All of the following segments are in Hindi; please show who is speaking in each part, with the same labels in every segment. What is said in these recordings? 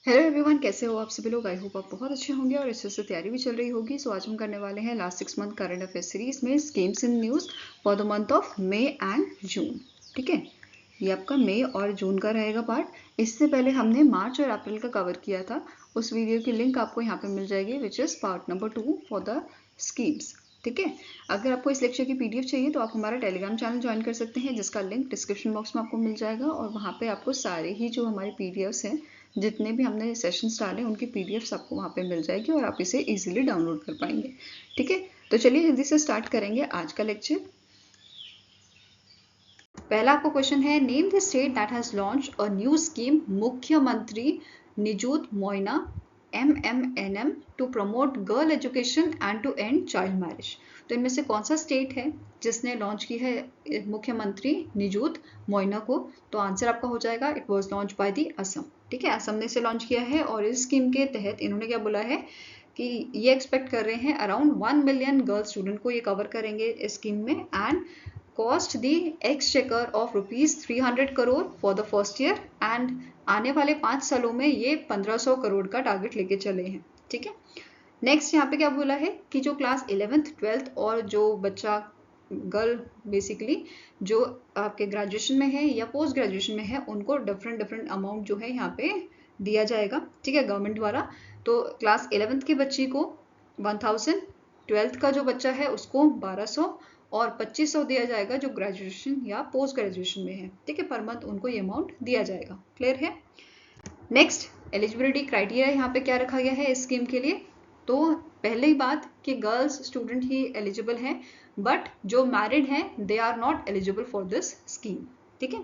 Speaker 1: हेलो एवरीवन, कैसे हो आप सभी लोग। आई होप आप बहुत अच्छे होंगे और अच्छे से तैयारी भी चल रही होगी। सो आज हम करने वाले हैं last 6 month current affair series में schemes in news for the month of May and June. ठीक है, ये आपका मई और जून का रहेगा पार्ट। इससे पहले हमने मार्च और अप्रैल का कवर किया था। उस वीडियो की लिंक आपको यहाँ पे मिल जाएगी, which is part number 2 for the schemes. ठीक है, अगर आपको इस लेक्चर की पीडीएफ चाहिए तो आप हमारा टेलीग्राम चैनल ज्वाइन कर सकते हैं, जिसका लिंक डिस्क्रिप्शन बॉक्स में आपको मिल जाएगा। और वहाँ पे आपको सारे ही जो हमारे पीडीएफ्स हैं, जितने भी हमने सेशंस डाले उनकी पीडीएफ्स आपको वहाँ पे मिल जाएगी और आप इसे इजीली डाउनलोड कर पाएंगे। ठीक है, तो चलिए जल्दी से स्टार्ट करेंगे आज का लेक्चर। पहला आपको क्वेश्चन है, name the state that has launch a new scheme Mukhyamantri Nijut Moina MMNM to promote girl education and to end child marriage. तो इनमें से कौन सा स्टेट है जिसने लॉन्च की है मुख्यमंत्री निजुत मोइना को? तो आंसर आपका हो जाएगा, it was launch by the Assam. ठीक है, असम ने इसे लॉन्च किया है और इस स्कीम के तहत इन्होंने क्या बोला है कि ये एक्सपेक्ट कर रहे हैं अराउंड 1 मिलियन गर्ल स्टूडेंट को ये कवर करेंगे इस स्कीम में, and cost the exchequer of ₹300 crore for the first year, and आने वाले 5 सालों में ये 1500 करोड़ का टारगेट लेके चले हैं। ठीक है, नेक्स्ट यहाँ पे क्या बोला है कि जो क्लास 11th 12th और जो बच्चा गर्ल बेसिकली जो आपके ग्रेजुएशन में है या पोस्ट ग्रेजुएशन में है, उनको डिफरेंट अमाउंट जो है यहाँ पे दिया जाएगा। ठीक है, गवर्नमेंट द्वारा। तो क्लास 11th की बच्ची को 1000, 12th का जो बच्चा है उसको 1200 और 2500 दिया जाएगा जो ग्रेजुएशन या पोस्ट ग्रेजुएशन में है। ठीक है, पर मंथ उनको ये अमाउंट दिया जाएगा। क्लियर है? नेक्स्ट, एलिजिबिलिटी क्राइटेरिया यहाँ पे क्या रखा गया है इस स्कीम के लिए? तो पहले ही बात कि गर्ल्स स्टूडेंट ही एलिजिबल हैं, बट जो मैरिड हैं they are not eligible for this scheme. ठीक है,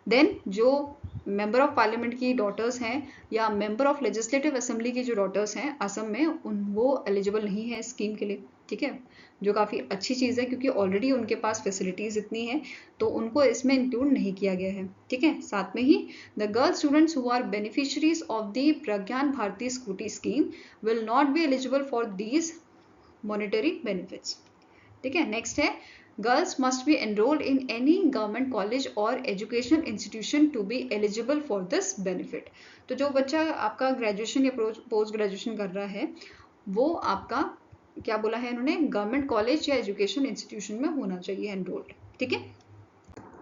Speaker 1: देन जो मेंबर ऑफ पार्लियामेंट की डॉटर्स हैं या मेंबर ऑफ लेजिस्लेटिव असेंबली की जो डॉटर्स हैं असम में, वो एलिजिबल नहीं है इस स्कीम के लिए। ठीक है, जो काफ़ी अच्छी चीज़ है क्योंकि ऑलरेडी उनके पास फैसिलिटीज़ इतनी हैं, तो उनको इसमें इंक्लूड नहीं किया गया है। ठीक है, साथ में ही the girl students who are beneficiaries of the Pragyan Bharati scooty scheme will not be eligible for these monetary benefits. ठीक है, नेक्स्ट है, girls must be enrolled in any government college और education institution to be eligible for this benefit. तो जो बच्चा आपका ग्रेजुएशन या पोस्ट ग्रेजुएशन कर रहा है, वो आपका क्या बोला है इन्होंने, गवर्नमेंट कॉलेज या एजुकेशन इंस्टीट्यूशन में होना चाहिए एनरोल्ड। ठीक है,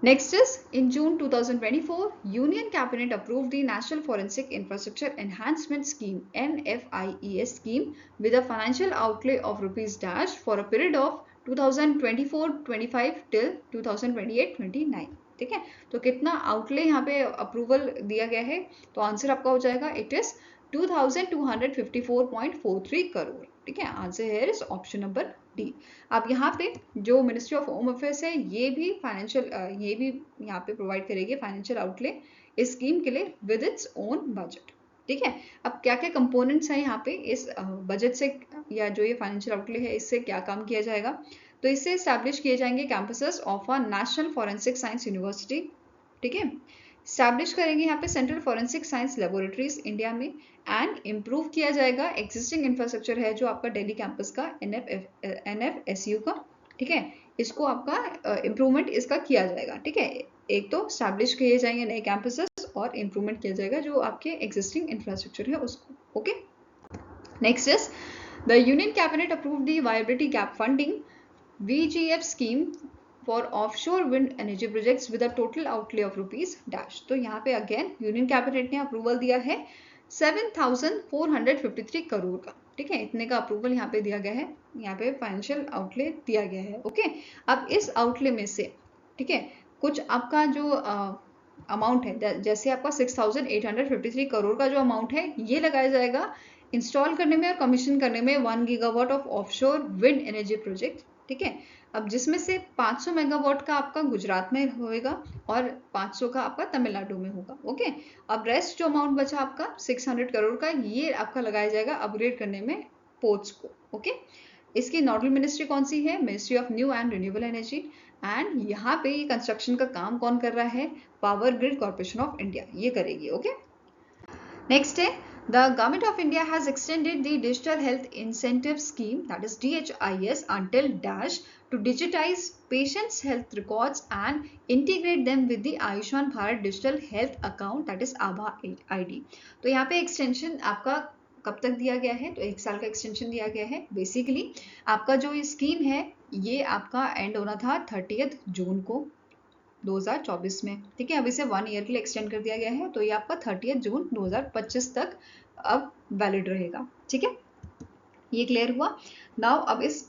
Speaker 1: next is, in June 2024, Union Cabinet approved the National Forensic Infrastructure Enhancement Scheme NFIES scheme with a financial outlay of rupees dash for a period of 2024-25 till 2028-29। ठीक है, तो कितना आउटले यहाँ पे अप्रूवल दिया गया है? तो आंसर आपका हो जाएगा, इट इज 2254.43 करोड़। ठीक है, answer here is option number D. अब यहाँ पे जो मिनिस्ट्री ऑफ होम अफेयर्स है ये भी यहाँ पे प्रोवाइड करेगी फाइनेंशियल आउटले इस स्कीम के लिए विद इट्स ओन बजट। ठीक है, अब क्या क्या कंपोनेंट्स हैं यहाँ पे इस बजट से, या जो ये फाइनेंशियल आउटले है इससे क्या काम किया जाएगा? तो इससे स्टैब्लिश किए जाएंगे campuses of a national forensic science university. ठीक है, स्टैब्लिश करेंगे यहाँ पे central forensic science laboratories India में, एंड इम्प्रूव किया जाएगा एक्जिस्टिंग इंफ्रास्ट्रक्चर है जो आपका दिल्ली कैंपस का NFSU का। ठीक है, इसको आपका इम्प्रूवमेंट इसका किया जाएगा। ठीक है, एक तो स्टैब्लिश किए जाएंगे नए कैंपसेस और इम्प्रूवमेंट किया जाएगा जो आपके एग्जिस्टिंग इंफ्रास्ट्रक्चर है उसको। Okay, next is the union cabinet approved the viability gap funding VGF scheme for offshore wind energy projects with a total outlay of rupees dash। तो यहाँ पे अगेन यूनियन कैबिनेट ने अप्रूवल दिया है 7453 करोड़ का। ठीक है, इतने का अप्रूवल यहाँ पे दिया गया है, यहाँ पे फाइनेंशियल आउटले दिया गया है। ओके, अब इस आउटले में से, ठीक है, कुछ आपका जो अमाउंट है, जैसे आपका 6853 करोड़ का जो अमाउंट है ये लगाया जाएगा इंस्टॉल करने में और कमीशन करने में 1 gigawatt of offshore wind energy project. ठीक है, अब जिसमें से 500 मेगावाट का आपका गुजरात में होएगा और 500 का आपका तमिलनाडु में होगा। ओके, अब रेस्ट जो अमाउंट बचा आपका 600 करोड़ का, ये आपका लगाया जाएगा अपग्रेड करने में पोर्ट्स को। ओके, इसकी नोडल मिनिस्ट्री कौन सी है? Ministry of new and renewable energy. And यहाँ पे ये कंस्ट्रक्शन का काम कौन कर रहा है? Power grid corporation of India ये करेगी। ओके, नेक्स्ट है The Government of India has extended the Digital Health Incentive Scheme, that is DHIS, until dash to digitize patients' health records and integrate them with the Ayushman Bharat Digital Health Account, that is ABHA ID. तो यहाँ पे एक्सटेंशन आपका कब तक दिया गया है? तो 1 साल का एक्सटेंशन दिया गया है. बेसिकली आपका जो ये स्कीम है ये आपका एंड होना था 30 जून को 2024 में. ठीक है, अब इसे 1 ईयर के लिए एक्सटेंड कर दिया गया है, तो ये आपका 30 जून 2025 तक अब वैलिड रहेगा. ठीक है, ये क्लियर हुआ. नाउ अब इस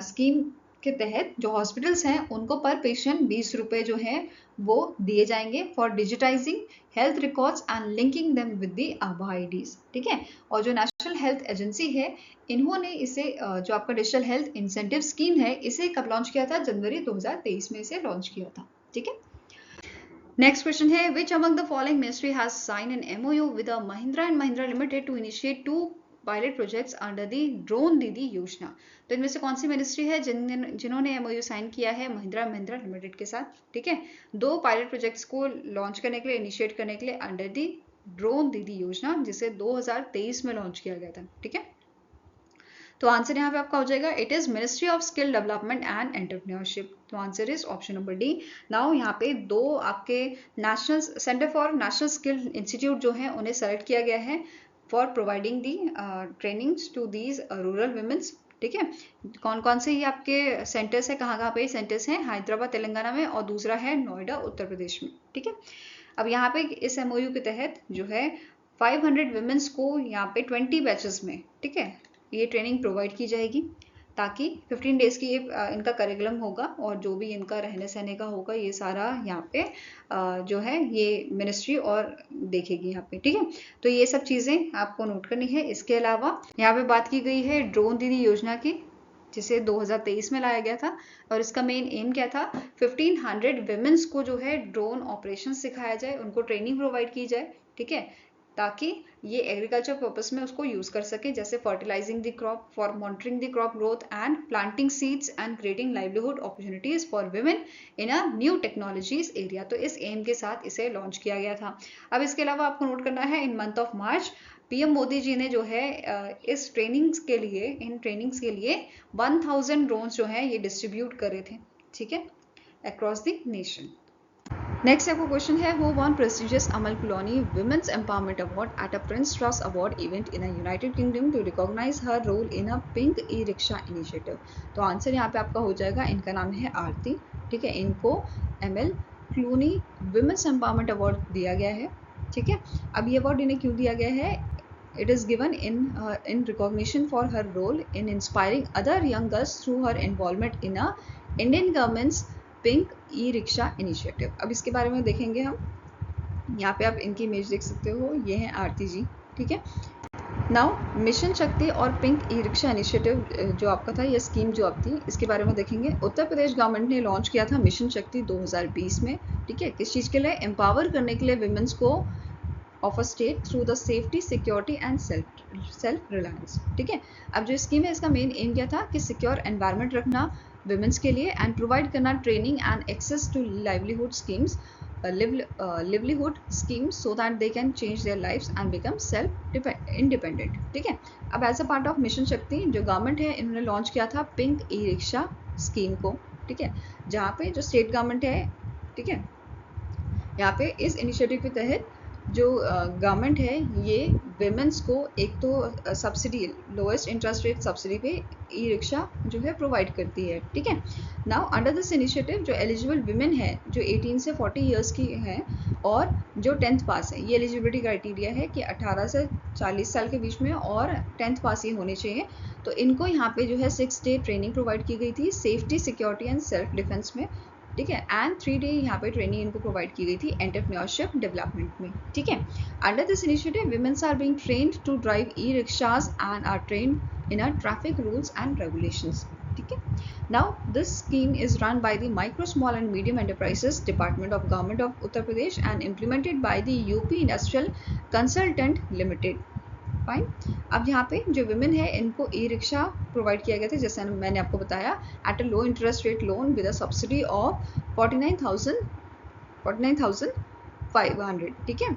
Speaker 1: स्कीम के तहत जो हॉस्पिटल्स हैं उनको पर पेशेंट 20 रुपए जो है वो दिए जाएंगे for digitising health records and linking them with the आभा आईडीज. ठीक है, और जो नेशनल हेल्थ एजेंसी है इन्होंने इसे जो आपका डिजिटल हेल्थ इंसेंटिव स्कीम है इसे कब लॉन्च किया था? जनवरी 2023 में इसे लॉन्च किया था. ठीक है, नेक्स्ट क्वेश्चन है which among the following ministry has sign an MOU with Mahindra and Mahindra limited to initiate 2 pilot projects under the drone Didi Yojana. तो इनमें से कौन सी मिनिस्ट्री है जिन्होंने MOU साइन किया है महिंद्रा लिमिटेड के साथ? ठीक है, 2 पायलट प्रोजेक्ट्स को लॉन्च करने के लिए, इनिशिएट करने के लिए अंडर दी ड्रोन दीदी योजना, जिसे 2023 में लॉन्च किया गया था. ठीक है, तो आंसर यहाँ पे आपका हो जाएगा it is ministry of skill development and entrepreneurship. तो answer is option number D. Now यहाँ पे 2 आपके national centre for national skill institute जो है उन्हें सेलेक्ट किया गया है for providing the trainings to these rural womens. ठीक है, कौन कौन से ये आपके सेंटर्स है, कहाँ पे सेंटर्स हैं? हैदराबाद तेलंगाना में और दूसरा है नोएडा उत्तर प्रदेश में. ठीक है, अब यहाँ पे इस MOU के तहत जो है 500 वुमेन्स को यहाँ पे 20 बैचेस में, ठीक है, ये ट्रेनिंग प्रोवाइड की जाएगी ताकि 15 डेज की इनका करिकुलम होगा और जो भी इनका रहने सहने का होगा ये सारा यहाँ पे जो है ये मिनिस्ट्री और देखेगी यहाँ पे. ठीक है, तो ये सब चीज़ें आपको नोट करनी है. इसके अलावा यहाँ पे बात की गई है ड्रोन दीदी योजना की, जिसे 2023 में लाया गया था और इसका मेन एम क्या था? 1500 वुमेन्स को जो है ड्रोन ऑपरेशन सिखाया जाए, उनको ट्रेनिंग प्रोवाइड की जाए. ठीक है, ताकि ये एग्रीकल्चर पर्पस में उसको यूज कर सके, जैसे fertilising the crop, for monitoring the crop growth and planting seeds and creating livelihood opportunities for women in a new technologies area. तो इस एम के साथ इसे लॉन्च किया गया था. अब इसके अलावा आपको नोट करना है in month of March PM Modi ji ने जो है इस ट्रेनिंग्स के लिए, इन ट्रेनिंग्स के लिए 1000 ड्रोन्स जो है ये डिस्ट्रीब्यूट कर रहे थे. ठीक है, अक्रॉस द नेशन. नेक्स्ट आपको क्वेश्चन है who won prestigious Amal Clooney womens empowerment award at a prince trust award event in a United Kingdom to recognize her role in a pink e-rickshaw initiative. तो आंसर यहाँ पे आपका हो जाएगा, इनका नाम है आरती. ठीक है, इनको ML Clooney women's empowerment award दिया गया है. ठीक है, अब ये अवार्ड इन्हें क्यों दिया गया है? It is given in recognition for her role in inspiring other young girls through her involvement in a Indian government's Pink E-Rickshaw initiative. अब इसके बारे में देखेंगे हम. यहाँ पे आप इनकी इमेज देख सकते हो, ये है आरती जी. ठीक है, नाउ मिशन शक्ति और पिंक ई-रिक्शा इनिशिएटिव जो आपका था, ये स्कीम जो आप थी, इसके बारे में देखेंगे. उत्तर प्रदेश गवर्नमेंट ने लॉन्च किया था मिशन शक्ति 2020 में. ठीक है, किस चीज़ के लिए? एम्पावर करने के लिए विमेंस को of a state through the safety, security and self reliance. ठीक है, अब जो स्कीम है इसका मेन एम क्या था कि सिक्योर एनवायरनमेंट रखना विमेंस के लिए एंड प्रोवाइड करना training and access to livelihood schemes, livelihood schemes so that they can change their lives and become self independent. ठीक है, अब as a part of mission Shakti जो गवर्नमेंट है इन्होंने लॉन्च किया था पिंक ई-रिक्शा स्कीम को. ठीक है, जहाँ पे जो स्टेट गवर्नमेंट है, ठीक है, यहाँ पे इस इनिशिएटिव के तहत जो गवर्नमेंट है ये विमेंस को एक तो subsidy, lowest interest rate subsidy पे ई-रिक्शा जो है प्रोवाइड करती है. ठीक है, नाउ अंडर दिस इनिशिएटिव जो एलिजिबल विमेन है जो 18 से 40 इयर्स की हैं और जो 10th पास है, ये एलिजिबिलिटी क्राइटेरिया है कि 18 से 40 साल के बीच में और 10th पास ही होने चाहिए. तो इनको यहाँ पे जो है 6 डे ट्रेनिंग प्रोवाइड की गई थी safety, security and self defence में. ठीक है, एंड 3 डे यहाँ पे ट्रेनिंग इनको प्रोवाइड की गई थी एंटरप्रेन्योरशिप डेवलपमेंट में. ठीक है, under this initiative womens are being trained to drive e-rickshaws and are trained in a traffic rules and regulations. ठीक है, now this scheme is run by the micro small and medium enterprises department of government of Uttar Pradesh and implemented by the UP industrial consultant limited. Fine, अब यहाँ पे जो विमेन है इनको ई-रिक्शा प्रोवाइड किया गया था, जैसे मैंने आपको बताया, at a low interest rate loan with a subsidy of 49,500. ठीक है,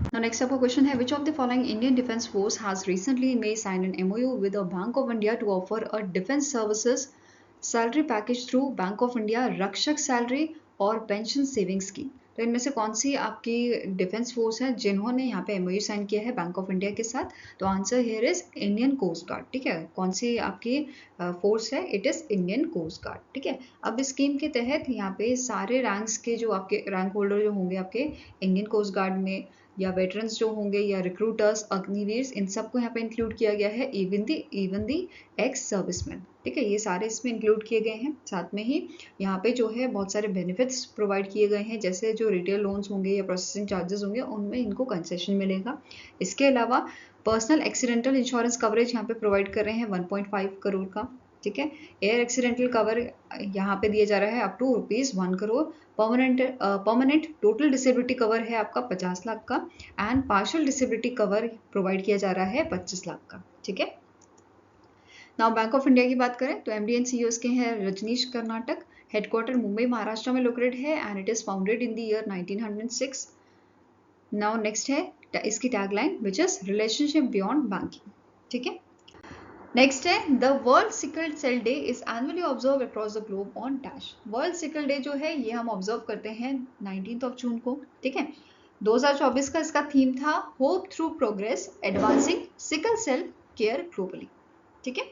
Speaker 1: Now next up a question है, which of the following Indian Defence Force has recently may signed an MOU with the Bank of India to offer a defence services salary package through Bank of India रक्षक सैलरी और पेंशन सेविंग स्कीम? तो इनमें से कौन सी आपकी डिफेंस फोर्स है जिन्होंने यहाँ पे MOU साइन किया है बैंक ऑफ इंडिया के साथ? तो answer here is Indian coast guard. ठीक है, कौन सी आपकी फोर्स है? It is Indian coast guard. ठीक है, अब इस स्कीम के तहत यहाँ पे सारे रैंक्स के जो आपके रैंक होल्डर जो होंगे आपके इंडियन कोस्ट गार्ड में, या वेटरन्स जो होंगे, या रिक्रूटर्स, अग्निवीर, इन सबको यहाँ पे इंक्लूड किया गया है, इवन दी एक्स सर्विसमैन। ठीक है, ये सारे इसमें इंक्लूड किए गए हैं। साथ में ही यहाँ पे जो है बहुत सारे बेनिफिट्स प्रोवाइड किए गए हैं, जैसे जो रिटेल लोन्स होंगे या प्रोसेसिंग चार्जेस होंगे उनमें इनको कंसेशन मिलेगा। इसके अलावा पर्सनल एक्सीडेंटल इंश्योरेंस कवरेज यहाँ पे प्रोवाइड कर रहे हैं 1.5 करोड़ का। ठीक है, एयर एक्सीडेंटल कवर यहाँ पे दिया जा रहा है up to ₹1 crore. Permanent total disability cover है आपका 50 लाख का, and partial disability cover provide किया जा रहा है 25 लाख का। ठीक है, नाउ बैंक ऑफ इंडिया की बात करें तो MD एंड CEO के हैं रजनीश कर्नाटक, हेडक्वार्टर मुंबई महाराष्ट्र में लोकेटेड है, and it is founded in the year 1906। Now next है इसकी tagline, which is relationship beyond banking. ठीक है, नेक्स्ट है the world sickle cell day is annually observe across the globe on dash. World sickle day जो है ये हम ऑब्जर्व करते हैं 19 जून को। ठीक है, 2024 का इसका थीम था hope through progress advancing sickle cell care globally. ठीक है,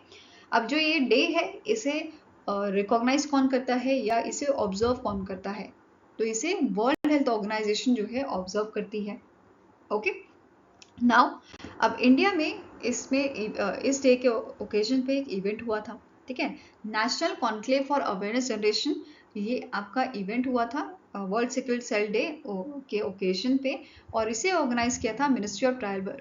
Speaker 1: अब जो ये डे है इसे रिकॉग्नाइज कौन करता है या इसे ऑब्जर्व कौन करता है? तो इसे वर्ल्ड हेल्थ ऑर्गेनाइजेशन जो है ऑब्जर्व करती है। ओके, नाउ अब इंडिया में इसमें इस डे के ओकेजन पे एक इवेंट हुआ था। ठीक है, national conclave for awareness generation, ये आपका इवेंट हुआ था वर्ल्ड सिकल सेल डे के ओकेजन पे, और इसे ऑर्गेनाइज किया था ministry of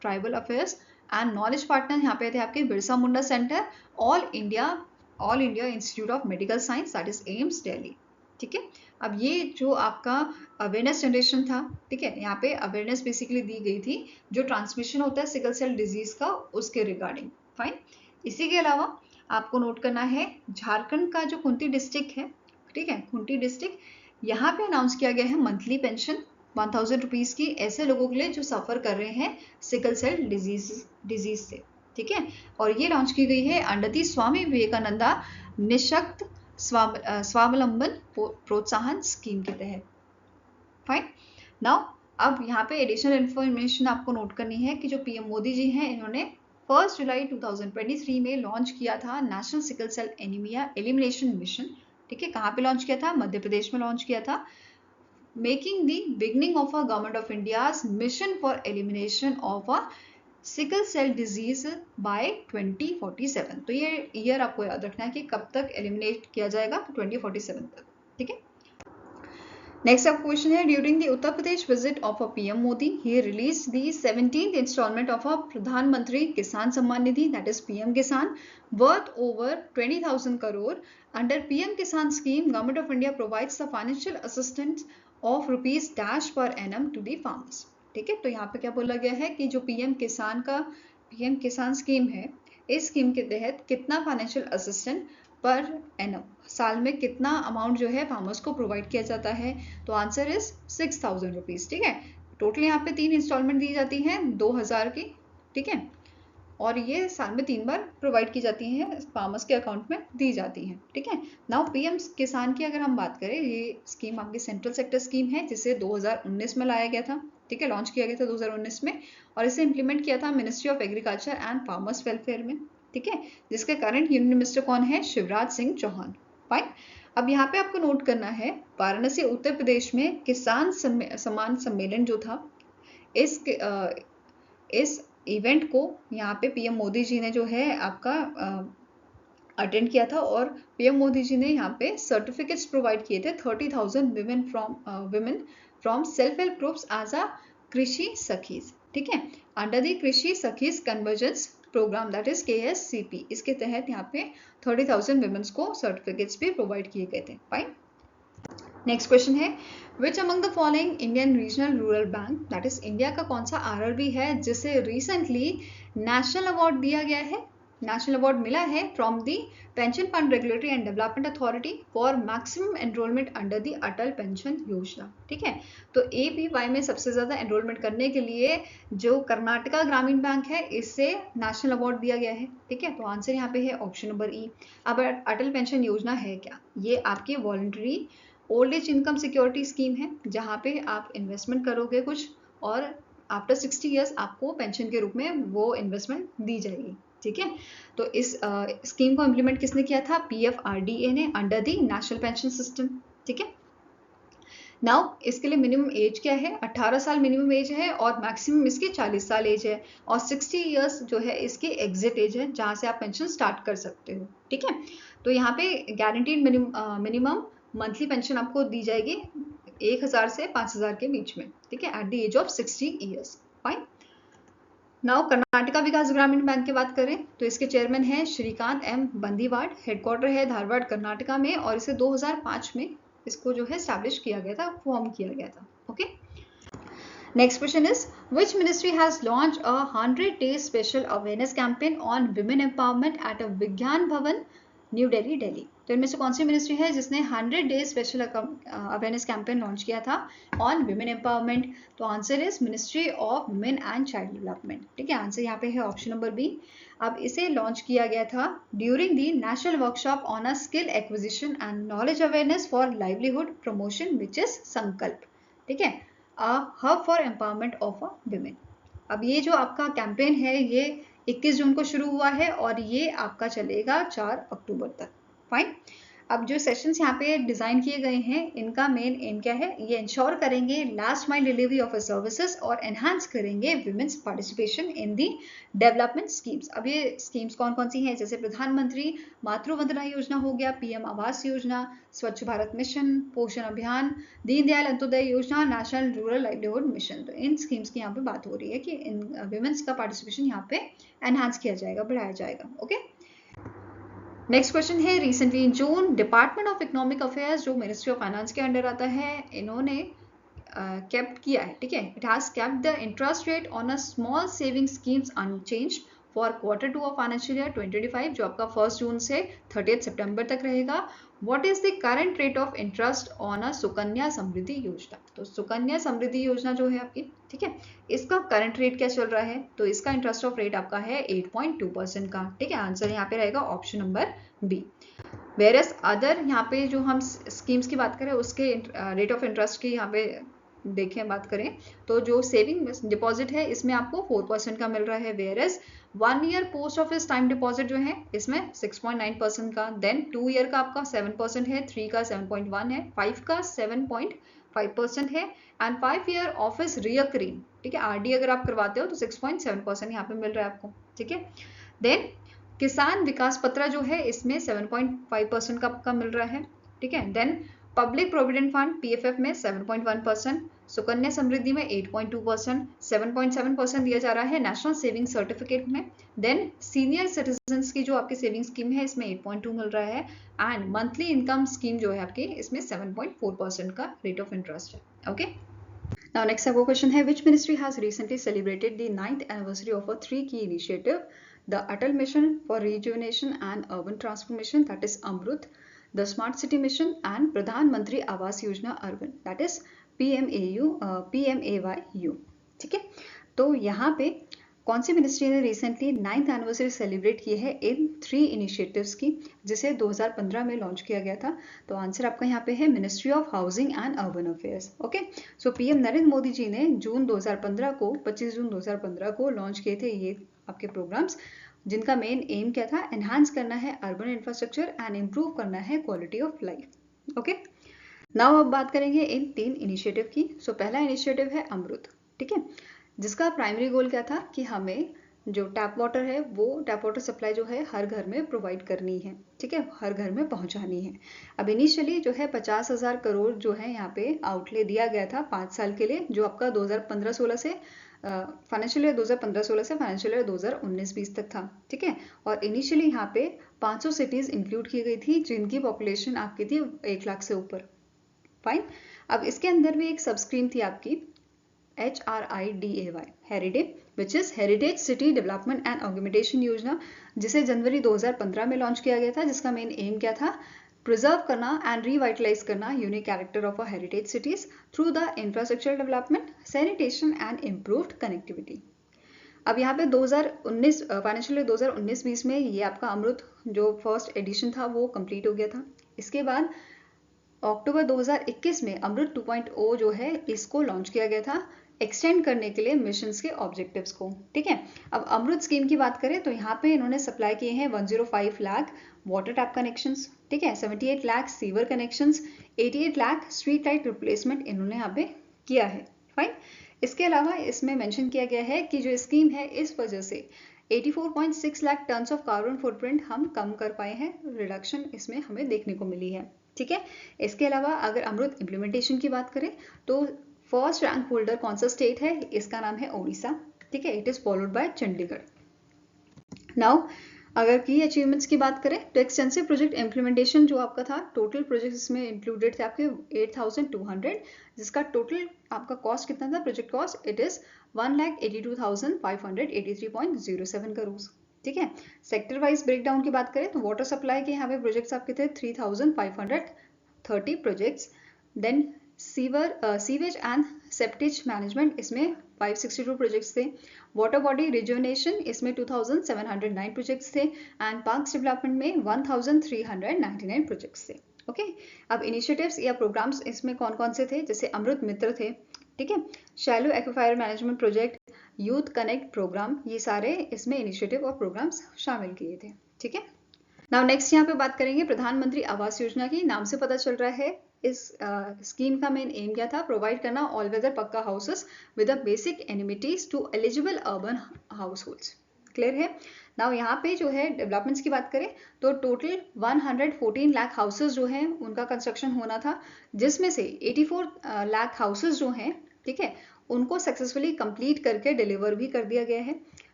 Speaker 1: tribal affairs, and knowledge partner यहाँ पे थे आपके Birsa Munda centre, all India institute of medical science, that is AIIMS Delhi. ठीक है, अब ये जो आपका अवेयरनेस जनरेशन था, ठीक है, यहाँ पे अवेयरनेस बेसिकली दी गई थी जो ट्रांसमिशन होता है सिकल सेल डिजीज का उसके रिगार्डिंग। फाइन, इसी के अलावा आपको नोट करना है झारखंड का जो खुंटी डिस्ट्रिक्ट है, ठीक है, खुंटी डिस्ट्रिक्ट, यहाँ पे अनाउंस किया गया है मंथली पेंशन 1000 रुपीज की ऐसे लोगों के लिए जो सफर कर रहे हैं सिकल सेल डिजीज से। ठीक है, और ये लॉन्च की गई है अंडर दी स्वामी विवेकानंदा निःशक्त स्वावलंबन प्रोत्साहन स्कीम के तहत। फाइन, नाउ अब यहाँ पे एडिशनल इन्फॉर्मेशन आपको नोट करनी है कि जो PM मोदी जी हैं इन्होंने 1 जुलाई 2023 में लॉन्च किया था national sickle cell anaemia elimination mission. ठीक है, कहाँ पे लॉन्च किया था? मध्य प्रदेश में लॉन्च किया था, making the beginning of a government of India's mission for elimination of a sickle cell disease by 2047। तो ये ईयर आपको याद रखना है कि कब तक एलिमिनेट किया जाएगा, तो 2047 तक। ठीक है, नेक्स्ट आप क्वेश्चन है, during the Uttar Pradesh visit of a PM Modi he release the 17th instalment of a Pradhan Mantri Kisan Samman Nidhi, that is PM Kisan, worth over 20,000 crore. Under PM Kisan scheme government of India provides the financial assistance of ₹dash per annum to the farmers. ठीक है, तो यहाँ पे क्या बोला गया है कि जो PM किसान स्कीम है, इस स्कीम के तहत कितना फाइनेंशियल असिस्टेंट पर एनम, साल में कितना अमाउंट जो है फार्मर्स को प्रोवाइड किया जाता है? तो आंसर इज 6,000 रुपीज। ठीक है, टोटल यहाँ पे 3 इंस्टॉलमेंट दी जाती हैं 2,000 की। ठीक है, और ये साल में 3 बार प्रोवाइड की जाती हैं, फार्मर्स के अकाउंट में दी जाती हैं। ठीक है, नाउ PM किसान की अगर हम बात करें, ये स्कीम आपकी सेंट्रल सेक्टर स्कीम है जिसे 2019 में लाया गया था। ठीक है, लॉन्च किया गया था 2019 में, और इसे इंप्लीमेंट किया था ministry of agriculture and farmers welfare में। ठीक है, जिसके करंट यूनियन मिनिस्टर कौन है? शिवराज सिंह चौहान। फाइन, अब यहाँ पे आपको नोट करना है वाराणसी उत्तर प्रदेश में किसान सम्मान सम्मेलन जो था, इस इवेंट को यहाँ पे PM मोदी जी ने जो है आपका अटेंड किया था, और PM मोदी जी ने यहाँ पे सर्टिफिकेट्स प्रोवाइड किए थे 30,000 women from self help groups as a Krishi sakhis. ठीक है, under the Krishi sakhis convergence programme, that is KSCP, इसके तहत यहाँ पे 30,000 विमेन्स को सर्टिफिकेट्स भी प्रोवाइड किए गए थे। फाइन, नेक्स्ट क्वेश्चन है, which among the following Indian regional rural bank, that is India का कौन सा RRB है जिसे रिसेंटली नेशनल अवार्ड दिया गया है? नेशनल अवार्ड मिला है from the pension fund regulatory and development authority for maximum enrolment under the Atal pension योजना। ठीक है, तो APY में सबसे ज्यादा एनरोलमेंट करने के लिए जो कर्नाटका ग्रामीण बैंक है इससे नेशनल अवार्ड दिया गया है। ठीक है, तो आंसर यहाँ पे है ऑप्शन नंबर ई। अब अटल पेंशन योजना है क्या? ये आपकी voluntary old age income security scheme है जहाँ पे आप इन्वेस्टमेंट करोगे कुछ और आफ्टर 60 ईयर्स आपको पेंशन के रूप में वो इन्वेस्टमेंट दी जाएगी। ठीक है, तो इस स्कीम को इम्प्लीमेंट किसने किया था? PFRDA ने under the national pension system. ठीक है, नाउ इसके लिए मिनिमम एज क्या है? 18 साल मिनिमम एज है और मैक्सिमम इसकी 40 साल एज है और 60 ईयर्स जो है इसकी एग्जिट एज है जहां से आप पेंशन स्टार्ट कर सकते हो। ठीक है, तो यहाँ पे गारंटीड मिनिमम मंथली पेंशन आपको दी जाएगी 1000 से 5000 के बीच में। ठीक है, at the age of 60 years. Fine. Now Karnataka Vikas Grameen bank की बात करें तो इसके चेयरमैन है श्रीकांत M बंदीवाड, हेडक्वार्टर है धारवाड़ कर्नाटका में और इसे 2005 में इसको जो है एस्टैब्लिश किया गया था, फॉर्म किया गया था। Okay, next question is which ministry has launch a 100-day special awareness campaign on women empowerment at a विज्ञान भवन न्यू दिल्ली दिल्ली। तो इनमें से कौन सी मिनिस्ट्री है जिसने 100-day special awareness campaign launch किया था ऑन विमेन एम्पावरमेंट? तो answer is ministry of women and child development. ठीक है, आंसर यहाँ पे है ऑप्शन नंबर बी। अब इसे लॉन्च किया गया था during the national workshop on a skill acquisition and knowledge awareness for livelihood promotion which is संकल्प। ठीक है, a hub for empowerment of a women. अब ये जो आपका कैंपेन है ये 21 जून को शुरू हुआ है और ये आपका चलेगा 4 अक्टूबर तक। फाइन। अब जो सेशंस यहाँ पे डिजाइन किए गए हैं इनका मेन एम क्या है? ये इंश्योर करेंगे last mile delivery of services और एनहांस करेंगे women's participation in the development schemes. अब ये स्कीम्स कौन कौन सी हैं? जैसे प्रधानमंत्री मातृ वंदना योजना हो गया, PM आवास योजना, स्वच्छ भारत मिशन, पोषण अभियान, दीनदयाल अंत्योदय योजना, नेशनल रूरल लाइवलीहुड मिशन। तो इन स्कीम्स की यहाँ पे बात हो रही है कि इन विमेन्स का पार्टिसिपेशन यहाँ पे एनहांस किया जाएगा, बढ़ाया जाएगा। ओके, नेक्स्ट क्वेश्चन है recently in June department of economic affairs जो मिनिस्ट्री ऑफ फाइनेंस के अंडर आता है इन्होंने केप्ट किया है। ठीक है, it has kept the interest rate on a small saving schemes unchanged for Q2 of financial year 2025 जो आपका 1 जून से 30 सितंबर तक रहेगा। What is the current rate of interest on a Sukanya Samriddhi Yojana? तो सुकन्या समृद्धि योजना जो है आपकी, ठीक है, इसका करंट रेट क्या चल रहा है? तो इसका इंटरेस्ट ऑफ रेट आपका है 8.2% का। ठीक है, आंसर यहाँ पे रहेगा option number B. Versus other यहाँ पे जो हम स्कीम्स की बात करें उसके रेट ऑफ इंटरेस्ट की यहाँ पे देखें बात करें तो जो सेविंग डिपॉजिट है इसमें आपको 4% का मिल रहा है। Versus 1 year post office time deposit जो है इसमें 6.9% का, देन 2 ईयर का आपका 7% है, 3 का 7.1 है, 5 का 7.5% है एंड 5 ईयर ऑफिस रिकरिंग। ठीक है, RD अगर आप करवाते हो तो 6.7% यहाँ पे मिल रहा है आपको। ठीक है, देन किसान विकास पत्र जो है इसमें 7.5% का आपका मिल रहा है। ठीक है, then public provident fund PFF में 7.1%, सुकन्या समृद्धि में 8.2%, 7.7% दिया जा रहा है नेशनल सेविंग सर्टिफिकेट में। देन सीनियर सिटीजन्स की जो आपकी सेविंग स्कीम है इसमें 8.2 मिल रहा है एंड मंथली इनकम स्कीम जो है आपकी इसमें 7.4% का रेट ऑफ इंटरेस्ट है। ओके, नाउ नेक्स्ट आपको क्वेश्चन है which ministry has recently celebrated the 9th anniversary of a 3 key initiative, the Atal Mission for Rejuvenation and Urban Transformation, that is Amrut, the Smart City Mission and Pradhan Mantri Awas Yojana Urban, that is PMAYU। ठीक है, तो यहाँ पे कौन सी मिनिस्ट्री ने रिसेंटली 9th एनिवर्सरी सेलिब्रेट की है इन 3 इनिशिएटिव्स की जिसे 2015 में लॉन्च किया गया था? तो आंसर आपका यहाँ पे है ministry of housing and urban affairs. Okay, so PM Narendra Modi ji ने जून 2015 को 25 जून 2015 को लॉन्च किए थे ये आपके प्रोग्राम्स जिनका मेन एम क्या था? एनहांस करना है अर्बन इंफ्रास्ट्रक्चर एंड इम्प्रूव करना है quality of life. Okay, now अब बात करेंगे इन 3 इनिशिएटिव की। सो पहला इनिशिएटिव है अमृत। ठीक है, जिसका प्राइमरी गोल क्या था कि हमें जो टैप वाटर है वो टैप वाटर सप्लाई जो है हर घर में प्रोवाइड करनी है। ठीक है, हर घर में पहुंचानी है। अब इनिशियली जो है 50,000 करोड़ जो है यहाँ पे आउटले दिया गया था 5 साल के लिए जो आपका 2015-16 से फाइनेंशियल ईयर 2015-16 से फाइनेंशियल ईयर 2019-20 तक था। ठीक है, और इनिशियली यहाँ पे 500 सिटीज इंक्लूड की गई थी जिनकी पॉपुलेशन आपकी थी 1 लाख से ऊपर। फाइन। अब इसके अंदर भी एक सब स्कीम थी आपकी HRIDAY, Hriday, which is heritage city development and augmentation Yojana, जिसे जनवरी 2015 में लॉन्च किया गया था, जिसका मेन एम क्या था, प्रिजर्व करना एंड रिवाइटलाइज करना unique character of a heritage cities through the infrastructure development, sanitation and improved connectivity. अब यहाँ पे 2019 फाइनेंशियल ईयर 2019-20 में ये आपका अमृत जो फर्स्ट एडिशन था वो कंप्लीट हो गया था। इसके बाद अक्टूबर 2021 में अमृत 2.0 जो है इसको लॉन्च किया गया था एक्सटेंड करने के लिए मिशंस के ऑब्जेक्टिव्स को। ठीक है, अब अमृत स्कीम की बात करें तो यहाँ पे इन्होंने सप्लाई किए हैं 105 लाख वाटर टैप कनेक्शंस, ठीक है, 78 lakh sewer connections, 88 lakh street light replacement इन्होंने यहाँ पे किया है। फाइन, इसके अलावा इसमें मेंशन किया गया है कि जो स्कीम है इस वजह से 84.6 lakh tons of carbon footprint हम कम कर पाए हैं, रिडक्शन इसमें हमें देखने को मिली है। ठीक है, इसके अलावा अगर अमृत इम्प्लीमेंटेशन की बात करें तो फर्स्ट रैंक होल्डर कौन सा स्टेट है, इसका नाम है ओडिशा। ठीक है, it is followed by Chandigarh. Now अगर की अचीवमेंट्स की बात करें तो एक्सटेंसिव प्रोजेक्ट इम्प्लीमेंटेशन जो आपका था, टोटल प्रोजेक्ट इसमें इंक्लूडेड थे आपके 8200, जिसका टोटल आपका कॉस्ट कितना था, project cost it is 1,82,583.07 crore. ठीक है, सेक्टर वाइज ब्रेकडाउन की बात करें तो वाटर सप्लाई के यहाँ पे प्रोजेक्ट्स आपके थे 3,530 projects, then sewage and septage management इसमें 562 प्रोजेक्ट्स थे, वाटर बॉडी रिजुवनेशन इसमें 2,709 प्रोजेक्ट्स थे एंड पार्क्स डेवलपमेंट में 1,399 प्रोजेक्ट्स थे। ओके, अब इनिशिएटिव्स या प्रोग्राम्स इसमें कौन कौन से थे, जैसे अमृत मित्र थे, ठीक है, shallow aquifer management project, youth connect programme, ये सारे इसमें इनिशिएटिव और प्रोग्राम्स शामिल किए थे। ठीक है, नाउ नेक्स्ट यहाँ पे बात करेंगे प्रधानमंत्री आवास योजना की। नाम से पता चल रहा है इस स्कीम का मेन एम क्या था, प्रोवाइड करना all weather pucca houses with a basic amenities to eligible urban households. Clear है। नाउ यहाँ पे जो है डेवलपमेंट्स की बात करें तो टोटल 114 लाख हाउसेस जो हैं उनका कंस्ट्रक्शन होना था, जिसमें से 84 लाख हाउसेस जो हैं, ठीक है, उनको सक्सेसफुली कंप्लीट करके डिलीवर भी कर दिया गया है।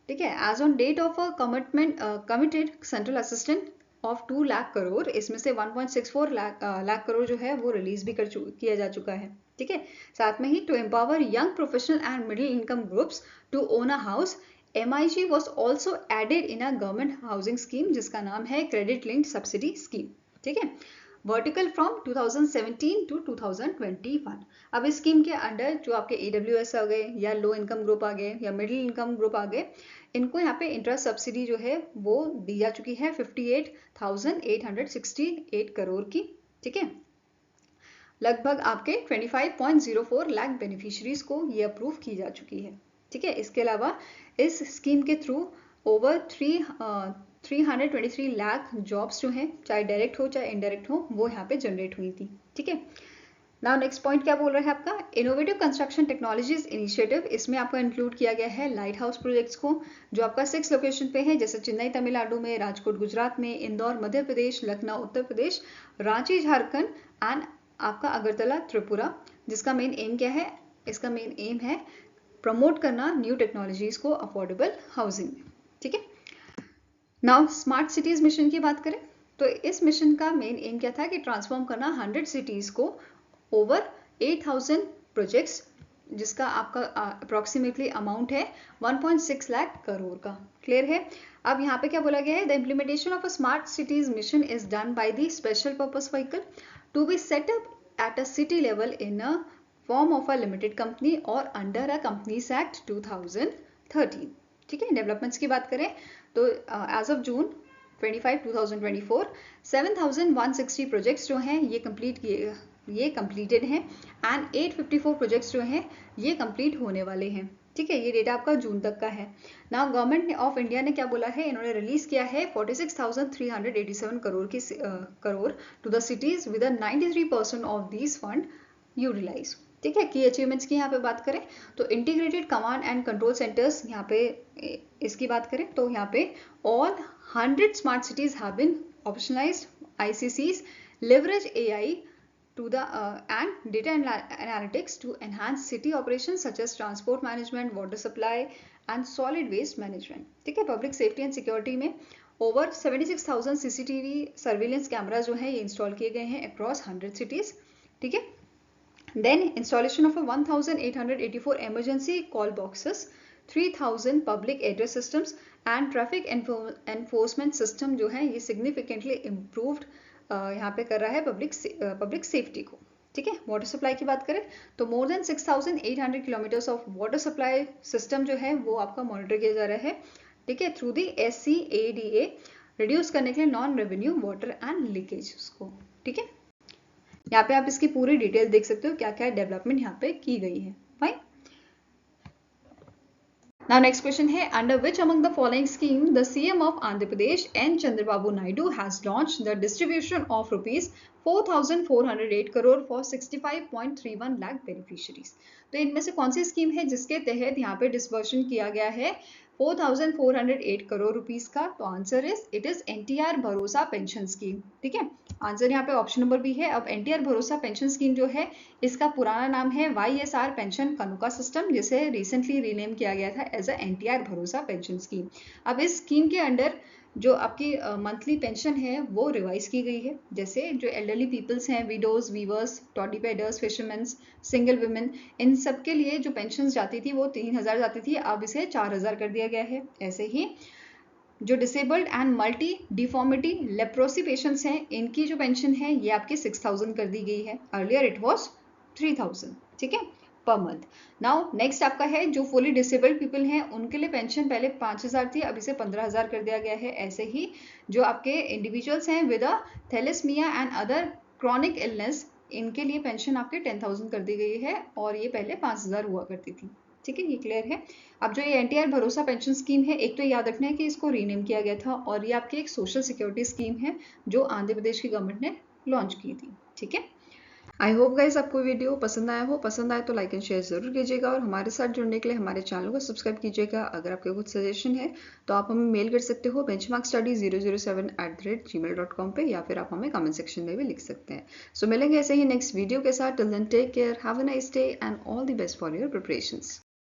Speaker 1: ठीक है, as on date of a committed central assistant of 2 lakh crore, इसमें से 1.64 लाख करोड़ जो है वो रिलीज भी किया जा चुका है। ठीक है, साथ में ही to empower young professional and middle income groups to own a house, MIG was also added in a government housing scheme जिसका नाम है क्रेडिट लिंक्ड सब्सिडी स्कीम। ठीक है, वर्टिकल फ्रॉम 2017 टू 2021। अब इस स्कीम के अंडर जो आपके AWS आ गए या लो इनकम ग्रुप आ गए या मिडिल इनकम ग्रुप आ गए, इनको यहाँ पे इंटरेस्ट सब्सिडी जो है वो दी जा चुकी है 58,868 करोड़ की। ठीक है, लगभग आपके 25.04 लाख बेनिफिशरीज को ये अप्रूव की जा चुकी है। ठीक है, इसके अलावा इस स्कीम के थ्रू ओवर 323 लाख जॉब्स जो हैं, चाहे डायरेक्ट हो चाहे इनडायरेक्ट हो, वो यहाँ पे जनरेट हुई थी। ठीक है, नाउ नेक्स्ट पॉइंट क्या बोल रहा है आपका, इनोवेटिव कंस्ट्रक्शन टेक्नोलॉजीज इनिशिएटिव। इसमें आपको इंक्लूड किया गया है लाइट हाउस प्रोजेक्ट्स को, जो आपका 6 लोकेशन पे है, जैसे चेन्नई तमिलनाडु में, राजकोट गुजरात में, इंदौर मध्य प्रदेश, लखनऊ उत्तर प्रदेश, रांची झारखंड एंड आपका अगरतला त्रिपुरा। जिसका मेन एम क्या है, इसका मेन एम है प्रमोट करना न्यू टेक्नोलॉजीज को अफोर्डेबल हाउसिंग में। ठीक है, नाउ स्मार्ट सिटीज मिशन की बात करें तो इस मिशन का मेन एम क्या था कि ट्रांसफॉर्म करना 100 सिटीज को ओवर 8,000 प्रोजेक्ट्स, जिसका आपका अप्रोक्सीमेटली अमाउंट है 1.6 लाख करोड़ का। क्लियर है। अब यहाँ पे क्या बोला गया है, the implementation of a smart cities mission is done by the special purpose vehicle to be set up at a city level in a form of a limited company और अंडर अ कंपनीज एक्ट 2013। ठीक है, डेवलपमेंट्स की बात करें तो एज ऑफ जून 25 2024 7,160 प्रोजेक्ट्स जो हैं ये कंप्लीटेड हैं एंड 854 प्रोजेक्ट्स जो हैं ये कंप्लीट होने वाले हैं। ठीक है, ये डेटा आपका जून तक का है। नाउ गवर्नमेंट ऑफ इंडिया ने क्या बोला है, इन्होंने रिलीज किया है 46,387 crore to the cities with 93% of these fund utilise. ठीक है, की अचीवमेंट्स की यहाँ पे बात करें तो integrated command and control centres, यहाँ पे इसकी बात करें तो यहाँ पे all 100 smart cities have been operationalised, ICCs leverage AI to the and data analytics to enhance city operations such as transport management, water supply and solid waste management. ठीक है, पब्लिक सेफ्टी एंड सिक्योरिटी में ओवर 76,000 CCTV सर्विलेंस कैमरा जो है ये इंस्टॉल किए गए हैं अक्रॉस 100 सिटीज। ठीक है, Then installation of a 1884 emergency call boxes, 3000 public address systems and traffic enforcement system जो है ये significantly improved यहाँ पे कर रहा है public safety को। ठीक है, वाटर सप्लाई की बात करें तो more than 6800 kilometres of water supply system जो है वो आपका मॉनिटर किया जा रहा है। ठीक है, थ्रू दी SCADA रिड्यूस करने के लिए non revenue water and leakage को। ठीक है, यहाँ पे आप इसकी पूरी डिटेल देख सकते हो क्या क्या डेवलपमेंट यहाँ पे की गई है। फाइन। Now next question है, under which among the following scheme the CM of Andhra Pradesh N. Chandrababu Naidu has launched the distribution of rupees 4,408 crore for 65.31 lakh beneficiaries। तो इनमें से कौन सी स्कीम है जिसके तहत यहाँ पे डिस्बर्शन किया गया है 4,408 करोड़ रुपीस का? तो आंसर इट इज NTR भरोसा पेंशन स्कीम। ठीक है, आंसर यहाँ पे ऑप्शन नंबर बी है। अब NTR भरोसा पेंशन स्कीम जो है इसका पुराना नाम है YSR पेंशन कनुका सिस्टम, जिसे रिसेंटली रीनेम किया गया था एज अ NTR भरोसा पेंशन स्कीम। अब इस स्कीम के अंडर जो आपकी मंथली पेंशन है वो रिवाइज की गई है। जैसे जो एल्डरली पीपल्स हैं, widows, weavers, toddy tappers, fishermans, single women, इन सब के लिए जो पेंशन जाती थी वो 3000 जाती थी, अब इसे 4000 कर दिया गया है। ऐसे ही जो disabled and multi deformity leprosy patients हैं इनकी जो पेंशन है ये आपकी 6000 कर दी गई है। Earlier it was 3000। ठीक है, पर मंथ। नाउ नेक्स्ट आपका है जो फुली डिसेबल्ड पीपल हैं उनके लिए पेंशन पहले 5000 थी, अब इसे 15000 कर दिया गया है। ऐसे ही जो आपके इंडिविजुअल्स हैं with a thalassemia and other chronic illness इनके लिए पेंशन आपके 10,000 कर दी गई है और ये पहले 5000 हुआ करती थी। ठीक है, ये क्लियर है। अब जो ये NTR भरोसा पेंशन स्कीम है, एक तो याद रखना है कि इसको रीनेम किया गया था और ये आपकी एक सोशल सिक्योरिटी स्कीम है जो आंध्र प्रदेश की गवर्नमेंट ने लॉन्च की थी। ठीक है, आई होप गाइज आपको वीडियो पसंद आया हो। पसंद आए तो लाइक एंड शेयर जरूर कीजिएगा और हमारे साथ जुड़ने के लिए हमारे चैनल को सब्सक्राइब कीजिएगा। अगर आपके कुछ सजेशन है तो आप हमें मेल कर सकते हो benchmarkstudy007@gmail.com पे, या फिर आप हमें कमेंट सेक्शन में भी लिख सकते हैं। सो मिलेंगे ऐसे ही नेक्स्ट वीडियो के साथ। Till then take care, have a nice day and all the best for your preparations.